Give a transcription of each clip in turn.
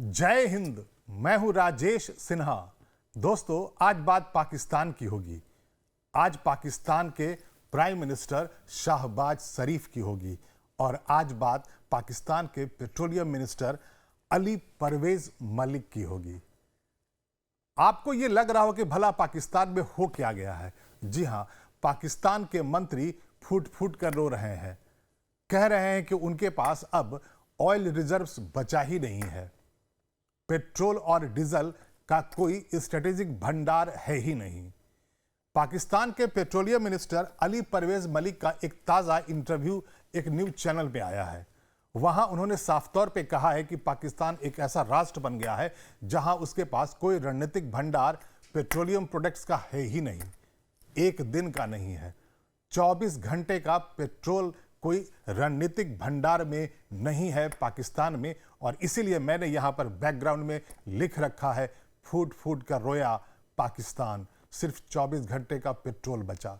जय हिंद। मैं हूं राजेश सिन्हा। दोस्तों, आज बात पाकिस्तान की होगी। आज पाकिस्तान के प्राइम मिनिस्टर शाहबाज शरीफ की होगी और आज बात पाकिस्तान के पेट्रोलियम मिनिस्टर अली परवेज मलिक की होगी। आपको यह लग रहा हो कि भला पाकिस्तान में हो क्या गया है। जी हां, पाकिस्तान के मंत्री फूट फूट कर रो रहे हैं। कह रहे हैं कि उनके पास अब ऑयल रिजर्व्स बचा ही नहीं है। पेट्रोल और डीजल का कोई स्ट्रेटेजिक भंडार है ही नहीं। पाकिस्तान के पेट्रोलियम मिनिस्टर अली परवेज मलिक का एक ताज़ा इंटरव्यू एक न्यूज चैनल पे आया है। वहां उन्होंने साफ तौर पे कहा है कि पाकिस्तान एक ऐसा राष्ट्र बन गया है जहां उसके पास कोई रणनीतिक भंडार पेट्रोलियम प्रोडक्ट्स का है ही नहीं। एक दिन का नहीं है, 24 घंटे का पेट्रोल कोई रणनीतिक भंडार में नहीं है पाकिस्तान में। और इसीलिए मैंने यहां पर बैकग्राउंड में लिख रखा है, फूट फूट कर रोया पाकिस्तान, सिर्फ 24 घंटे का पेट्रोल बचा।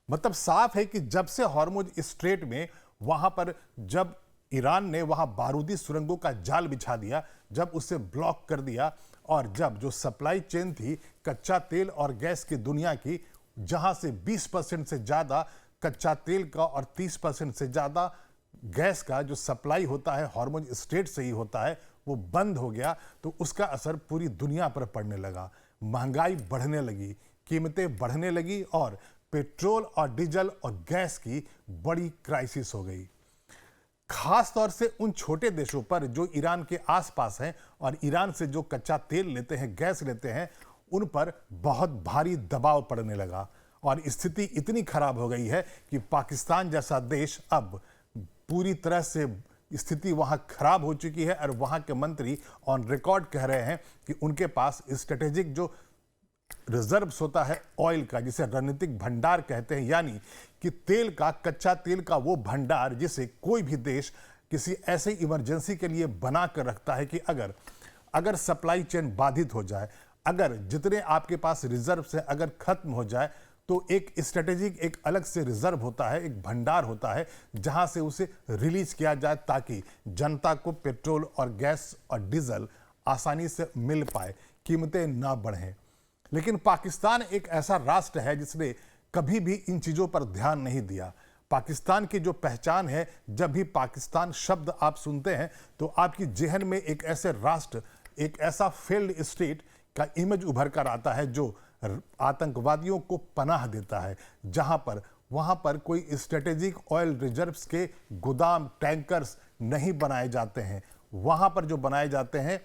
मतलब साफ है कि जब से हॉर्मुज स्ट्रेट में वहां पर जब ईरान ने वहां बारूदी सुरंगों का जाल बिछा दिया, जब उसे ब्लॉक कर दिया और जब जो सप्लाई चेन थी कच्चा तेल और गैस की दुनिया की, जहां से 20% से ज़्यादा कच्चा तेल का और 30% से ज़्यादा गैस का जो सप्लाई होता है हॉर्मुज स्ट्रेट से ही होता है, वो बंद हो गया, तो उसका असर पूरी दुनिया पर पड़ने लगा। महंगाई बढ़ने लगी, कीमतें बढ़ने लगी और पेट्रोल और डीजल और गैस की बड़ी क्राइसिस हो गई। खास तौर से उन छोटे देशों पर जो ईरान के आसपास हैं और ईरान से जो कच्चा तेल लेते हैं, गैस लेते हैं, उन पर बहुत भारी दबाव पड़ने लगा और स्थिति इतनी खराब हो गई है कि पाकिस्तान जैसा देश अब पूरी तरह से स्थिति वहां खराब हो चुकी है। और वहां के मंत्री ऑन रिकॉर्ड कह रहे हैं कि उनके पास स्ट्रेटेजिक जो रिजर्व्स होता है ऑयल का, जिसे रणनीतिक भंडार कहते हैं, यानी कि तेल का, कच्चा तेल का वो भंडार जिसे कोई भी देश किसी ऐसे इमरजेंसी के लिए बना कर रखता है कि अगर सप्लाई चेन बाधित हो जाए, अगर जितने आपके पास रिजर्व है अगर खत्म हो जाए, तो एक स्ट्रेटेजिक एक अलग से रिजर्व होता है, एक भंडार होता है जहां से उसे रिलीज किया जाए ताकि जनता को पेट्रोल और गैस और डीजल आसानी से मिल पाए, कीमतें ना बढ़ें। लेकिन पाकिस्तान एक ऐसा राष्ट्र है जिसने कभी भी इन चीज़ों पर ध्यान नहीं दिया। पाकिस्तान की जो पहचान है, जब भी पाकिस्तान शब्द आप सुनते हैं तो आपकी जेहन में एक ऐसे राष्ट्र, एक ऐसा फेल्ड स्टेट का इमेज उभर कर आता है जो आतंकवादियों को पनाह देता है, वहां पर कोई स्ट्रेटेजिक ऑयल रिजर्व्स के गोदाम, टैंकर्स नहीं बनाए जाते हैं। वहां पर जो बनाए जाते हैं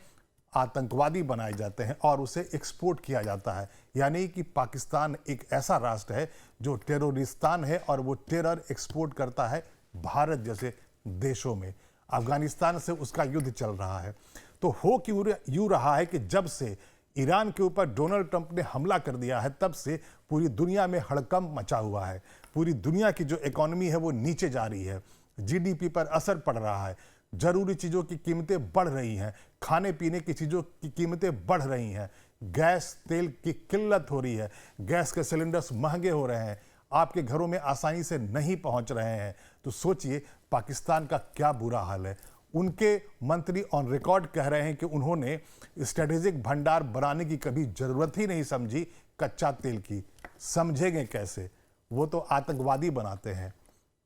आतंकवादी बनाए जाते हैं और उसे एक्सपोर्ट किया जाता है। यानी कि पाकिस्तान एक ऐसा राष्ट्र है जो टेररिस्तान है और वो टेरर एक्सपोर्ट करता है भारत जैसे देशों में। अफगानिस्तान से उसका युद्ध चल रहा है। तो हो क्यों यूं रहा है कि जब से ईरान के ऊपर डोनाल्ड ट्रंप ने हमला कर दिया है, तब से पूरी दुनिया में हड़कंप मचा हुआ है। पूरी दुनिया की जो इकोनॉमी है वो नीचे जा रही है, जीडीपी पर असर पड़ रहा है, जरूरी चीज़ों की कीमतें बढ़ रही हैं, खाने पीने की चीज़ों की कीमतें बढ़ रही हैं, गैस तेल की किल्लत हो रही है, गैस के सिलेंडर्स महंगे हो रहे हैं, आपके घरों में आसानी से नहीं पहुंच रहे हैं। तो सोचिए पाकिस्तान का क्या बुरा हाल है। उनके मंत्री ऑन रिकॉर्ड कह रहे हैं कि उन्होंने स्ट्रेटेजिक भंडार बनाने की कभी जरूरत ही नहीं समझी कच्चा तेल की। समझेंगे कैसे? वो तो आतंकवादी बनाते हैं,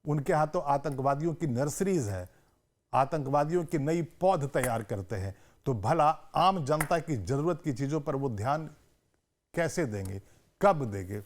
उनके हाथ तो आतंकवादियों की नर्सरीज है, आतंकवादियों की नई पौध तैयार करते हैं। तो भला आम जनता की जरूरत की चीजों पर वो ध्यान कैसे देंगे, कब देंगे?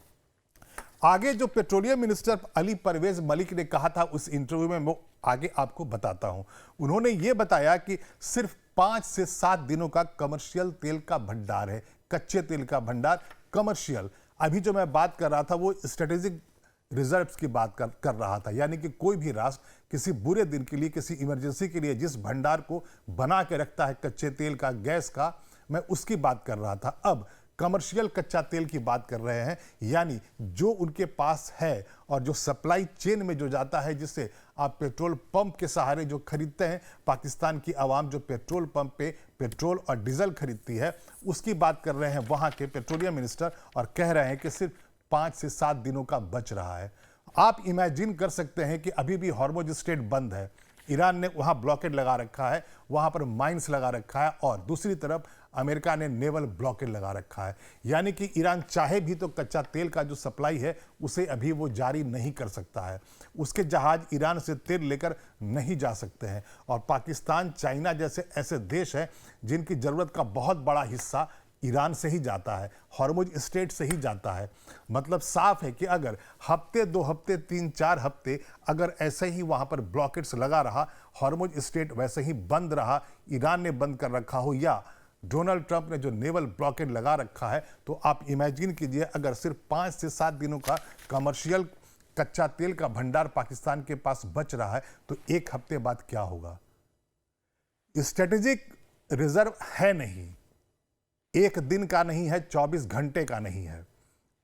आगे जो पेट्रोलियम मिनिस्टर अली परवेज मलिक ने कहा था उस इंटरव्यू में, वो आगे आपको बताता हूं। उन्होंने ये बताया कि सिर्फ 5 से 7 दिनों का कमर्शियल तेल का भंडार है, कच्चे तेल का भंडार कमर्शियल। अभी जो मैं बात कर रहा था वो स्ट्रेटेजिक रिजर्व्स की बात कर रहा था, यानी कि कोई भी राष्ट्र किसी बुरे दिन के लिए, किसी इमरजेंसी के लिए जिस भंडार को बना के रखता है कच्चे तेल का, गैस का, मैं उसकी बात कर रहा था। अब कमर्शियल कच्चा तेल की बात कर रहे हैं, यानी जो उनके पास है और जो सप्लाई चेन में जो जाता है, जिससे आप पेट्रोल पंप के सहारे जो खरीदते हैं, पाकिस्तान की आवाम जो पेट्रोल पंप पे पेट्रोल और डीजल खरीदती है, उसकी बात कर रहे हैं वहां के पेट्रोलियम मिनिस्टर। और कह रहे हैं कि सिर्फ 5 से 7 दिनों का बच रहा है। आप इमेजिन कर सकते हैं कि अभी भी हॉर्मुज स्ट्रेट बंद है, ईरान ने वहाँ ब्लॉकेड लगा रखा है, वहाँ पर माइंस लगा रखा है, और दूसरी तरफ अमेरिका ने नेवल ब्लॉकेड लगा रखा है। यानी कि ईरान चाहे भी तो कच्चा तेल का जो सप्लाई है उसे अभी वो जारी नहीं कर सकता है। उसके जहाज ईरान से तेल लेकर नहीं जा सकते हैं। और पाकिस्तान, चाइना जैसे ऐसे देश हैं जिनकी ज़रूरत का बहुत बड़ा हिस्सा ईरान से ही जाता है, हॉर्मुज स्ट्रेट से ही जाता है। मतलब साफ है कि अगर हफ्ते, 2 हफ्ते, 3-4 हफ्ते अगर ऐसे ही वहाँ पर ब्लॉकेट्स लगा रहा, हॉर्मुज स्ट्रेट वैसे ही बंद रहा, ईरान ने बंद कर रखा हो या डोनाल्ड ट्रंप ने जो नेवल ब्लॉकेट लगा रखा है, तो आप इमेजिन कीजिए अगर सिर्फ 5 से 7 दिनों का कमर्शियल कच्चा तेल का भंडार पाकिस्तान के पास बच रहा है तो 1 हफ्ते बाद क्या होगा। स्ट्रेटेजिक रिजर्व है नहीं, 1 दिन का नहीं है, 24 घंटे का नहीं है।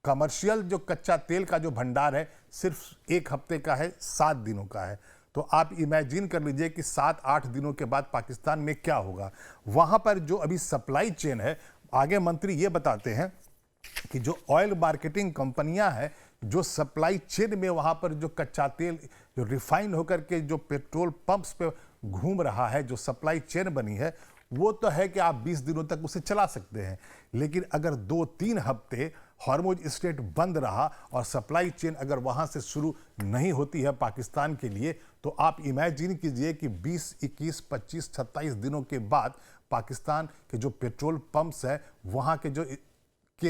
कमर्शियल जो कच्चा तेल का जो भंडार है सिर्फ 1 हफ्ते का है, 7 दिनों का है। तो आप इमेजिन कर लीजिए कि 7-8 दिनों के बाद पाकिस्तान में क्या होगा। वहाँ पर जो अभी सप्लाई चेन है, आगे मंत्री ये बताते हैं कि जो ऑयल मार्केटिंग कंपनियां हैं, जो सप्लाई चेन में वहाँ पर जो कच्चा तेल जो रिफाइन होकर के जो पेट्रोल पंप्स पे घूम रहा है, जो सप्लाई चेन बनी है, वो तो है कि आप 20 दिनों तक उसे चला सकते हैं। लेकिन अगर 2-3 हफ्ते हॉर्मुज स्ट्रेट बंद रहा और सप्लाई चेन अगर वहाँ से शुरू नहीं होती है पाकिस्तान के लिए, तो आप इमेजिन कीजिए कि 20, 21, 25, 27 दिनों के बाद पाकिस्तान के जो पेट्रोल पंप्स हैं,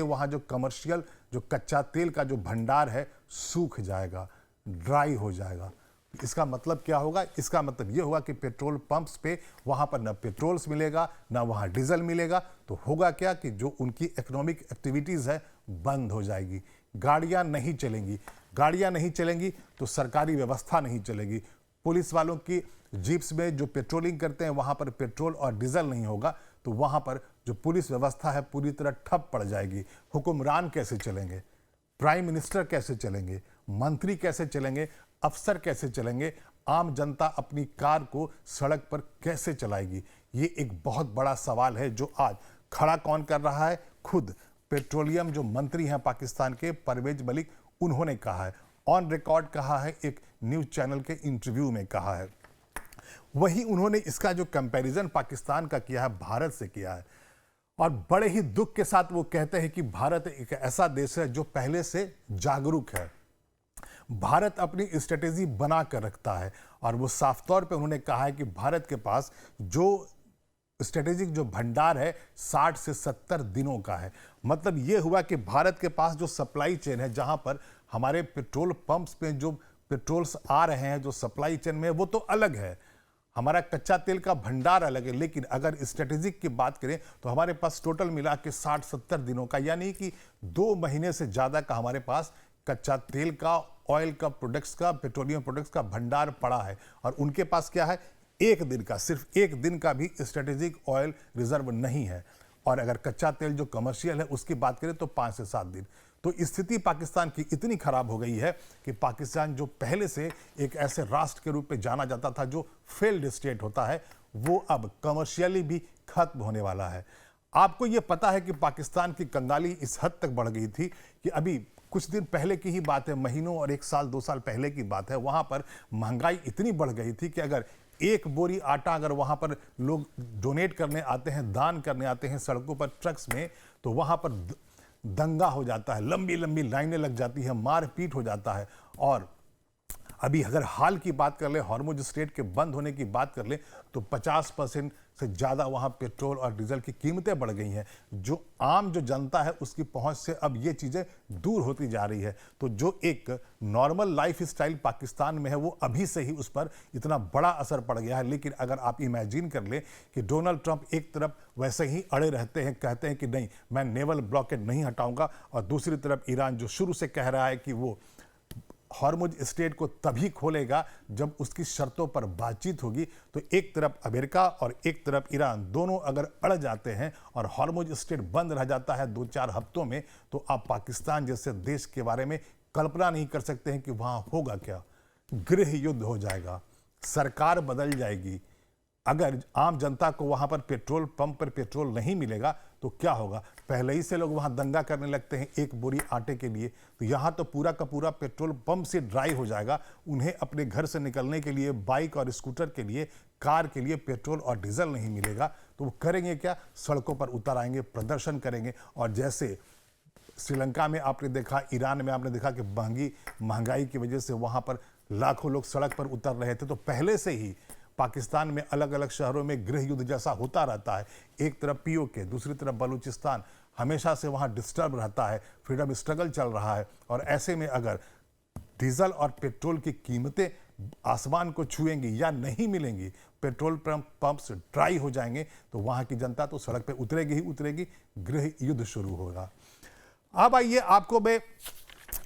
वहाँ जो कमर्शियल जो कच्चा तेल का जो भंडार है सूख जाएगा, ड्राई हो जाएगा। इसका मतलब क्या होगा? इसका मतलब ये होगा कि पेट्रोल पंप्स पे वहाँ पर न पेट्रोल्स मिलेगा, न वहाँ डीजल मिलेगा। तो होगा क्या कि जो उनकी इकोनॉमिक एक्टिविटीज़ है बंद हो जाएगी, गाड़ियाँ नहीं चलेंगी। गाड़ियाँ नहीं चलेंगी तो सरकारी व्यवस्था नहीं चलेगी। पुलिस वालों की जीप्स में जो पेट्रोलिंग करते हैं वहाँ पर पेट्रोल और डीजल नहीं होगा, तो वहाँ पर जो पुलिस व्यवस्था है पूरी तरह ठप पड़ जाएगी। हुक्मरान कैसे चलेंगे? प्राइम मिनिस्टर कैसे चलेंगे? मंत्री कैसे चलेंगे? अफसर कैसे चलेंगे? आम जनता अपनी कार को सड़क पर कैसे चलाएगी? ये एक बहुत बड़ा सवाल है जो आज खड़ा कौन कर रहा है? खुद पेट्रोलियम जो मंत्री हैं पाकिस्तान के, परवेज मलिक, उन्होंने कहा है, ऑन रिकॉर्ड कहा है, एक न्यूज चैनल के इंटरव्यू में कहा है। वही उन्होंने इसका जो कंपैरिजन पाकिस्तान का किया है भारत से किया है, और बड़े ही दुख के साथ वो कहते हैं कि भारत एक ऐसा देश है जो पहले से जागरूक है। भारत अपनी स्ट्रेटेजी बना कर रखता है, और वो साफ तौर पे उन्होंने कहा है कि भारत के पास जो स्ट्रेटेजिक जो भंडार है 60 से 70 दिनों का है। मतलब ये हुआ कि भारत के पास जो सप्लाई चेन है, जहां पर हमारे पेट्रोल पंप्स पे जो पेट्रोल्स आ रहे हैं, जो सप्लाई चेन में, वो तो अलग है, हमारा कच्चा तेल का भंडार अलग है। लेकिन अगर स्ट्रेटेजिक की बात करें तो हमारे पास टोटल मिला के 60-70 दिनों का, यानी कि 2 महीने से ज़्यादा का हमारे पास कच्चा तेल का, ऑयल का प्रोडक्ट्स का, पेट्रोलियम प्रोडक्ट्स का भंडार पड़ा है। और उनके पास क्या है? 1 दिन का, सिर्फ 1 दिन का भी स्ट्रेटेजिक ऑयल रिजर्व नहीं है। और अगर कच्चा तेल जो कमर्शियल है उसकी बात करें तो 5 से 7 दिन। तो स्थिति पाकिस्तान की इतनी खराब हो गई है कि पाकिस्तान जो पहले से एक ऐसे राष्ट्र के रूप में जाना जाता था जो फेल्ड स्टेट होता है, वो अब कमर्शियली भी खत्म होने वाला है। आपको ये पता है कि पाकिस्तान की कंगाली इस हद तक बढ़ गई थी कि अभी कुछ दिन पहले की ही बात है, महीनों और 1 साल 2 साल पहले की बात है, वहाँ पर महंगाई इतनी बढ़ गई थी कि अगर 1 बोरी आटा अगर वहाँ पर लोग डोनेट करने आते हैं, दान करने आते हैं सड़कों पर, ट्रक्स में, तो वहाँ पर दंगा हो जाता है, लंबी लंबी लाइनें लग जाती है, मारपीट हो जाता है। और अभी अगर हाल की बात कर ले, हॉर्मुज स्ट्रेट के बंद होने की बात कर ले, तो 50% से ज़्यादा वहाँ पेट्रोल और डीजल की कीमतें बढ़ गई हैं। जो आम जो जनता है उसकी पहुँच से अब ये चीज़ें दूर होती जा रही है। तो जो एक नॉर्मल लाइफ स्टाइल पाकिस्तान में है वो अभी से ही उस पर इतना बड़ा असर पड़ गया है। लेकिन अगर आप इमेजिन कर ले कि डोनाल्ड ट्रंप एक तरफ वैसे ही अड़े रहते हैं, कहते हैं कि नहीं मैं नेवल ब्लॉकेड नहीं हटाऊंगा, और दूसरी तरफ ईरान जो शुरू से कह रहा है कि वो हॉर्मुज स्ट्रेट को तभी खोलेगा जब उसकी शर्तों पर बातचीत होगी। तो एक तरफ अमेरिका और एक तरफ ईरान, दोनों अगर अड़ जाते हैं और हॉर्मुज स्ट्रेट बंद रह जाता है 2-4 हफ्तों में, तो आप पाकिस्तान जैसे देश के बारे में कल्पना नहीं कर सकते हैं कि वहाँ होगा क्या। गृह युद्ध हो जाएगा, सरकार बदल जाएगी, अगर आम जनता को वहां पर पेट्रोल पंप पर पेट्रोल नहीं मिलेगा तो क्या होगा? पहले ही से लोग वहां दंगा करने लगते हैं एक बोरी आटे के लिए, तो यहां तो पूरा का पूरा पेट्रोल पंप से ड्राई हो जाएगा। उन्हें अपने घर से निकलने के लिए, बाइक और स्कूटर के लिए, कार के लिए पेट्रोल और डीजल नहीं मिलेगा, तो वो करेंगे क्या? सड़कों पर उतर आएंगे, प्रदर्शन करेंगे। और जैसे श्रीलंका में आपने देखा, ईरान में आपने देखा कि महंगाई की वजह से वहां पर लाखों लोग सड़क पर उतर रहे थे। तो पहले से ही पाकिस्तान में अलग अलग शहरों में गृह युद्ध जैसा होता रहता है। एक तरफ पीओके, दूसरी तरफ बलूचिस्तान, हमेशा से वहां डिस्टर्ब रहता है, फ्रीडम स्ट्रगल चल रहा है। और ऐसे में अगर डीजल और पेट्रोल की कीमतें आसमान को छुएंगी या नहीं मिलेंगी, पेट्रोल पंप्स ड्राई हो जाएंगे, तो वहां की जनता तो सड़क पे उतरेगी ही उतरेगी, गृह युद्ध शुरू होगा। अब आइए आपको मैं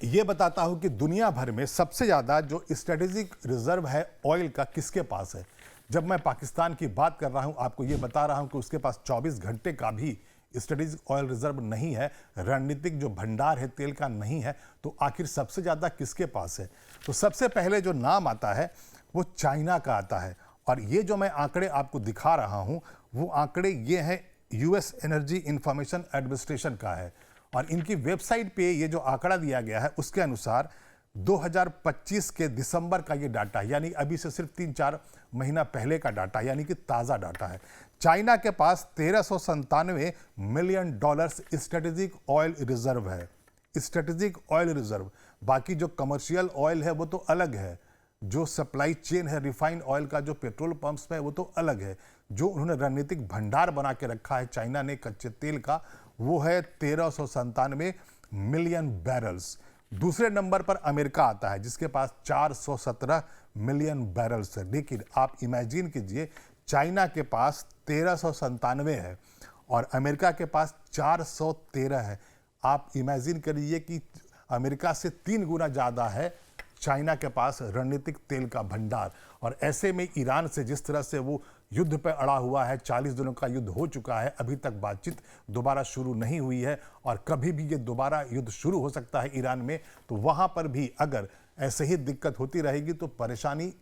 ये बताता हूं कि दुनिया भर में सबसे ज्यादा जो स्ट्रेटेजिक रिजर्व है ऑयल का किसके पास है। जब मैं पाकिस्तान की बात कर रहा हूं, आपको ये बता रहा हूं कि उसके पास 24 घंटे का भी स्ट्रेटेजिक ऑयल रिजर्व नहीं है, रणनीतिक जो भंडार है तेल का नहीं है, तो आखिर सबसे ज्यादा किसके पास है? तो सबसे पहले जो नाम आता है वो चाइना का आता है। और ये जो मैं आंकड़े आपको दिखा रहा हूं, वो आंकड़े ये हैं यूएस एनर्जी इंफॉर्मेशन एडमिनिस्ट्रेशन का है। और इनकी वेबसाइट पे ये जो आंकड़ा दिया गया है उसके अनुसार 2025 के दिसंबर का ये डाटा, यानी अभी से सिर्फ 3-4 महीना पहले का डाटा, यानी कि ताज़ा डाटा है। चाइना के पास 1397 million dollars strategic oil reserve है। स्ट्रेटेजिक ऑयल रिजर्व, बाकी जो कमर्शियल ऑयल है वो तो अलग है, जो सप्लाई चेन है रिफाइंड ऑयल का जो पेट्रोल पंप्स में वो तो अलग है। जो उन्होंने रणनीतिक भंडार बना के रखा है चाइना ने कच्चे तेल का, वो है 1397 मिलियन बैरल्स। दूसरे नंबर पर अमेरिका आता है जिसके पास 417 मिलियन बैरल्स है। लेकिन आप इमेजिन कीजिए, चाइना के पास 1397 है और अमेरिका के पास 413 है। आप इमेजिन करिए कि अमेरिका से 3 गुना ज़्यादा है चाइना के पास रणनीतिक तेल का भंडार। और ऐसे में ईरान से जिस तरह से वो युद्ध पर अड़ा हुआ है, 40 दिनों का युद्ध हो चुका है, अभी तक बातचीत दोबारा शुरू नहीं हुई है और कभी भी ये दोबारा युद्ध शुरू हो सकता है ईरान में। तो वहाँ पर भी अगर ऐसे ही दिक्कत होती रहेगी तो परेशानी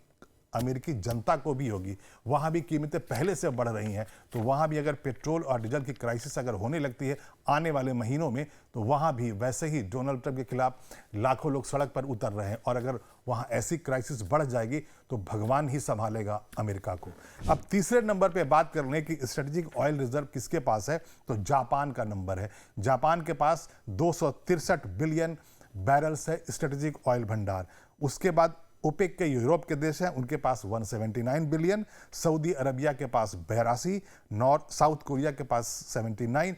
अमेरिकी जनता को भी होगी। वहाँ भी कीमतें पहले से बढ़ रही हैं, तो वहाँ भी अगर पेट्रोल और डीजल की क्राइसिस अगर होने लगती है आने वाले महीनों में, तो वहाँ भी वैसे ही डोनाल्ड ट्रंप के खिलाफ लाखों लोग सड़क पर उतर रहे हैं। और अगर वहाँ ऐसी क्राइसिस बढ़ जाएगी तो भगवान ही संभालेगा अमेरिका को। अब तीसरे नंबर पे बात कर लें कि स्ट्रेटेजिक ऑयल रिजर्व किसके पास है, तो जापान का नंबर है। जापान के पास 263 बिलियन बैरल्स है स्ट्रेटेजिक ऑयल भंडार। उसके बाद ओपेक के यूरोप के देश हैं, उनके पास 179 बिलियन, सऊदी अरबिया के पास 82, साउथ कोरिया के पास 79,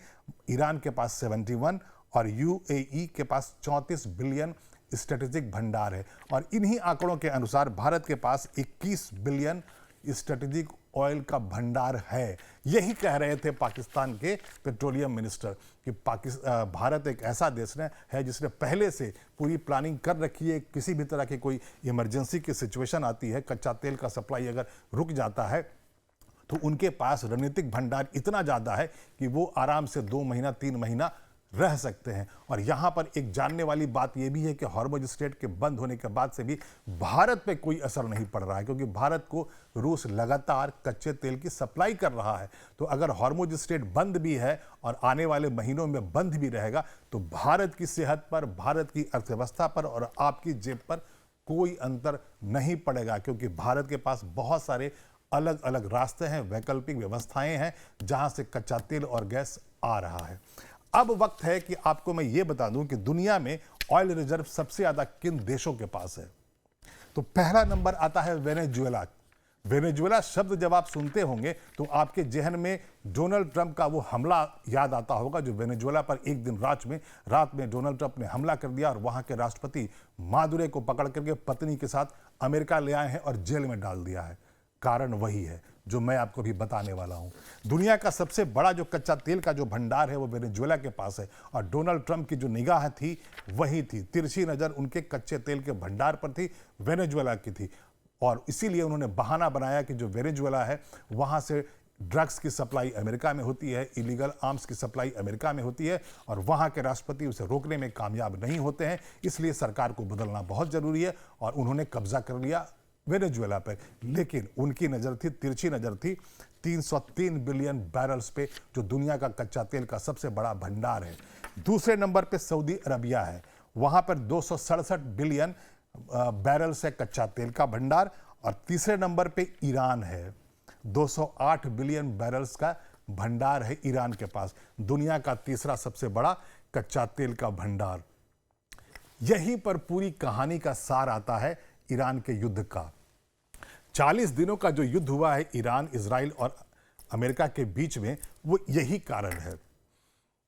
ईरान के पास 71 और यूएई के पास 34 बिलियन स्ट्रेटेजिक भंडार है। और इन्हीं आंकड़ों के अनुसार भारत के पास 21 बिलियन स्ट्रेटेजिक ऑयल का भंडार है। यही कह रहे थे पाकिस्तान के पेट्रोलियम मिनिस्टर कि भारत एक ऐसा देश है जिसने पहले से पूरी प्लानिंग कर रखी है। किसी भी तरह की कोई इमरजेंसी की सिचुएशन आती है, कच्चा तेल का सप्लाई अगर रुक जाता है, तो उनके पास रणनीतिक भंडार इतना ज़्यादा है कि वो आराम से 2 महीना 3 महीना रह सकते हैं। और यहाँ पर एक जानने वाली बात यह भी है कि हॉर्मुज स्ट्रेट के बंद होने के बाद से भी भारत पे कोई असर नहीं पड़ रहा है, क्योंकि भारत को रूस लगातार कच्चे तेल की सप्लाई कर रहा है। तो अगर हॉर्मुज स्ट्रेट बंद भी है और आने वाले महीनों में बंद भी रहेगा, तो भारत की सेहत पर, भारत की अर्थव्यवस्था पर और आपकी जेब पर कोई अंतर नहीं पड़ेगा, क्योंकि भारत के पास बहुत सारे अलग अलग रास्ते हैं, वैकल्पिक व्यवस्थाएं हैं जहां से कच्चा तेल और गैस आ रहा है। अब वक्त है कि आपको मैं ये बता दूं कि दुनिया में ऑयल रिजर्व सबसे ज्यादा किन देशों के पास है। तो पहला नंबर आता है वेनेजुएला। वेनेजुएला शब्द जब आप सुनते होंगे तो आपके जहन में डोनाल्ड ट्रंप का वो हमला याद आता होगा, जो वेनेजुएला पर एक दिन रात में डोनाल्ड ट्रंप ने हमला कर दिया और वहां के राष्ट्रपति मादुरो को पकड़ करके पत्नी के साथ अमेरिका ले आए हैं और जेल में डाल दिया है। कारण वही है जो मैं आपको भी बताने वाला हूं। दुनिया का सबसे बड़ा जो कच्चा तेल का जो भंडार है वो वेनेजुएला के पास है और डोनाल्ड ट्रंप की जो निगाह थी वही थी, तिरछी नजर उनके कच्चे तेल के भंडार पर थी, वेनेजुएला की थी। और इसीलिए उन्होंने बहाना बनाया कि जो वेनेजुएला है वहां से ड्रग्स की सप्लाई अमेरिका में होती है, इलीगल आर्म्स की सप्लाई अमेरिका में होती है और वहां के राष्ट्रपति उसे रोकने में कामयाब नहीं होते हैं। इसलिए सरकार को बदलना बहुत जरूरी है और उन्होंने कब्जा कर लिया वेनेजुएला पे, लेकिन उनकी नज़र थी, तिरछी नज़र थी 303 बिलियन बैरल्स पे, जो दुनिया का कच्चा तेल का सबसे बड़ा भंडार है। दूसरे नंबर पे सऊदी अरबिया है, वहाँ पर 267 बिलियन बैरल्स है कच्चा तेल का भंडार। और तीसरे नंबर पे ईरान है, 208 बिलियन बैरल्स का भंडार है ईरान के पास, दुनिया का तीसरा सबसे बड़ा कच्चा तेल का भंडार। यहीं पर पूरी कहानी का सार आता है ईरान के युद्ध का। 40 दिनों का जो युद्ध हुआ है ईरान, इजराइल और अमेरिका के बीच में, वो यही कारण है।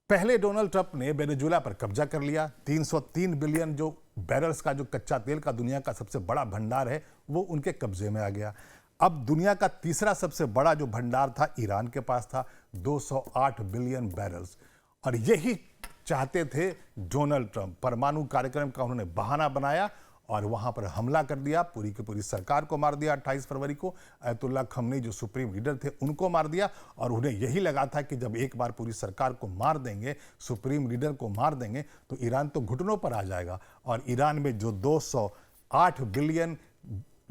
पहले डोनाल्ड ट्रंप ने वेनेजुएला पर कब्जा कर लिया, 303 बिलियन जो बैरल्स का जो कच्चा तेल का दुनिया का सबसे बड़ा भंडार है वो उनके कब्जे में आ गया। अब दुनिया का तीसरा सबसे बड़ा जो भंडार था ईरान के पास था, 208 बिलियन बैरल्स। और यही चाहते थे डोनाल्ड ट्रंप। परमाणु कार्यक्रम का उन्होंने बहाना बनाया और वहां पर हमला कर दिया, पूरी की पूरी सरकार को मार दिया। 28 फरवरी को अयतुल्ला खमनी जो सुप्रीम लीडर थे उनको मार दिया, और उन्हें यही लगा था कि जब एक बार पूरी सरकार को मार देंगे, सुप्रीम लीडर को मार देंगे, तो ईरान तो घुटनों पर आ जाएगा। और ईरान में जो 208 बिलियन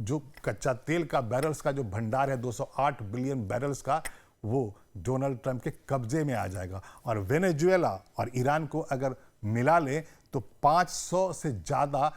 जो कच्चा तेल का बैरल्स का जो भंडार है, 208 बिलियन बैरल्स का, वो डोनाल्ड ट्रंप के कब्जे में आ जाएगा। और वेनेजुएला और ईरान को अगर मिला ले तो 500 से ज़्यादा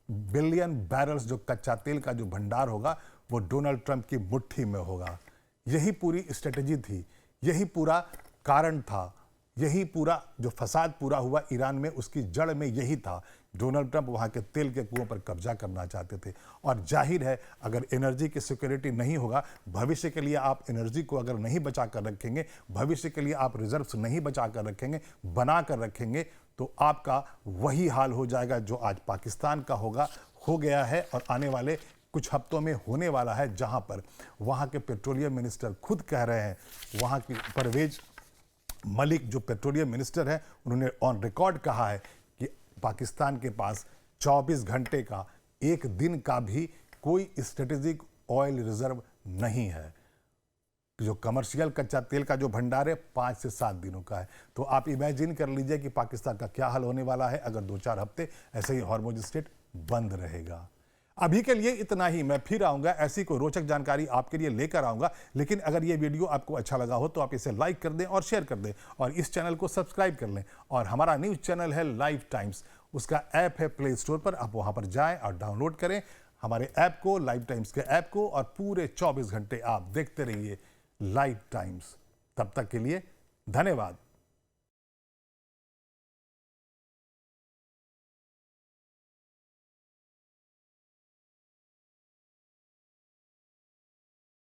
बिलियन बैरल्स जो कच्चा तेल का जो भंडार होगा वो डोनाल्ड ट्रंप की मुट्ठी में होगा। यही पूरी स्ट्रेटजी थी, यही पूरा कारण था, यही पूरा जो फसाद पूरा हुआ ईरान में, उसकी जड़ में यही था। डोनाल्ड ट्रंप वहाँ के तेल के कुओं पर कब्जा करना चाहते थे। और जाहिर है अगर एनर्जी की सिक्योरिटी नहीं होगा, भविष्य के लिए आप एनर्जी को अगर नहीं बचा कर रखेंगे, भविष्य के लिए आप रिजर्व्स नहीं बचा कर रखेंगे, बना कर रखेंगे, तो आपका वही हाल हो जाएगा जो आज पाकिस्तान का हो गया है और आने वाले कुछ हफ्तों में होने वाला है, जहां पर वहां के पेट्रोलियम मिनिस्टर खुद कह रहे हैं, वहां की परवेज मलिक जो पेट्रोलियम मिनिस्टर है, उन्होंने ऑन रिकॉर्ड कहा है कि पाकिस्तान के पास 24 घंटे का, एक दिन का भी कोई स्ट्रेटेजिक ऑयल रिजर्व नहीं है। जो कमर्शियल कच्चा तेल का जो भंडार है 5 से 7 दिनों का है। तो आप इमेजिन कर लीजिए कि पाकिस्तान का क्या हाल होने वाला है अगर 2-4 हफ्ते ऐसे ही हॉर्मुज स्ट्रेट बंद रहेगा। अभी के लिए इतना ही। मैं फिर आऊंगा, ऐसी कोई रोचक जानकारी आपके लिए लेकर आऊंगा। लेकिन अगर ये वीडियो आपको अच्छा लगा हो तो आप इसे लाइक कर दें और शेयर कर दें, और इस चैनल को सब्सक्राइब कर लें। और हमारा न्यूज़ चैनल है लाइव टाइम्स, उसका ऐप है प्ले स्टोर पर, आप वहां पर जाएं और डाउनलोड करें हमारे ऐप को, लाइव टाइम्स के ऐप को, और पूरे 24 घंटे आप देखते रहिए लाइव टाइम्स। तब तक के लिए धन्यवाद।